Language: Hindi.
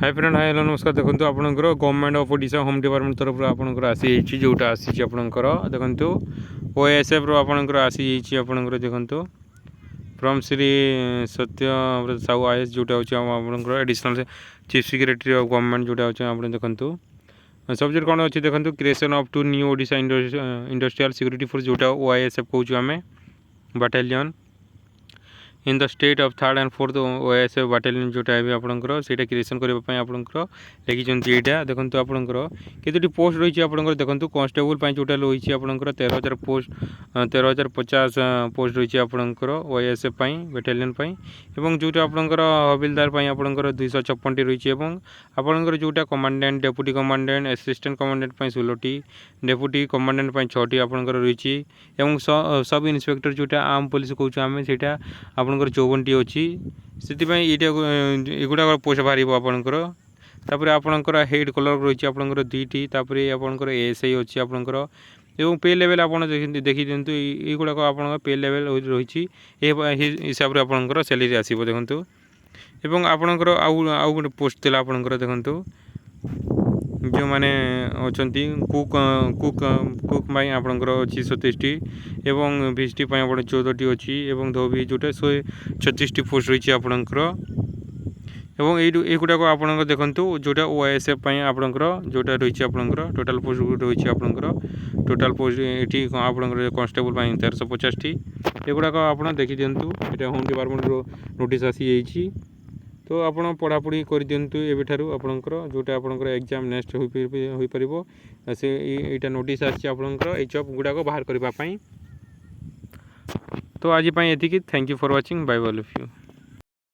हाय फ्रेंड हाय हेलो नमस्कार देखो आपंकर government of Odisha home department तरफ आपंकर आसी जोटा आसी आपंकर देखो ओएसएफ आपंकर आसी आपंकर देखो फ्रॉम श्री सत्य साहू आईएएस जोटा होकर additional chief secretary of government जोटा होता आप देखो सब्जेक्ट कौन अच्छी देखो creation of two new Odisha industrial security force जोटा ओआईएसएफ कहूँ आम battalion in the state of third and fourth OSF battalion जोटा भी आपंकर से क्रिएशन करने आपंकर लिखिं यहाँ देखो आपंकर कतोटी पोस्ट रही है देखो कन्स्टेबल जोटा रही है आपंकर 13,000 पोस्ट 13,050 पोस्ट रही है आपंकर ओएसएफ बाटालियन एवं जोटा आपंकर हविलदार आपंकर 256 रही है आपंकर जोटा commandant deputy commandant assistant commandant 16टी डेप्यूटी कमांडेंट 6टी आपंकर रही है सब इन्स्पेक्टर जोटा आर्म पुलिस कहूँ आम से आपंकर 54टी अच्छी से एगुड़ा पोस्ट बाहर आपंकर तापर आपंकर हेड कलर रही आपंकर 2टी तापर आपंकर एएसआई अच्छी आपंकर एवं पे लेवल आप देखी दिंतु युवाक आप पे लेवल रही हिसाब से आपंकर सैलरी आसो देखूँ एवं आपंकर आउ गोटे पोस्ट थी आपंकर देखूँ जो मैंने अच्छा कुक कुक कुक आपंकर अच्छी 27टी एवं भिस्टी आप 14टी अच्छी एवं धोबी जोटा 136टी पोस्ट रही है आपंकर एवं युवाक आप देखूँ जोटा ओआईएसएफ आपंकर जोटा रही है आपंकर टोटाल पोस्ट रही है आपंकर टोटाल पोस्ट ये आपंकर कन्स्टेबल 1350टी एगुड़ाक आप देखी दिंतु ये होम डिपार्टमेंट नोटिस आसी जाइए तो आप पढ़ापढ़ी कर दिंतु एबेठारू आपंकर जोटा आपंकर एग्जाम नेक्स्ट हो पार से यहाँ नोटिस आसी आपंकर ये जॉब गुड़ाक बाहर करने तो आज ये thank you for watching bye all of you.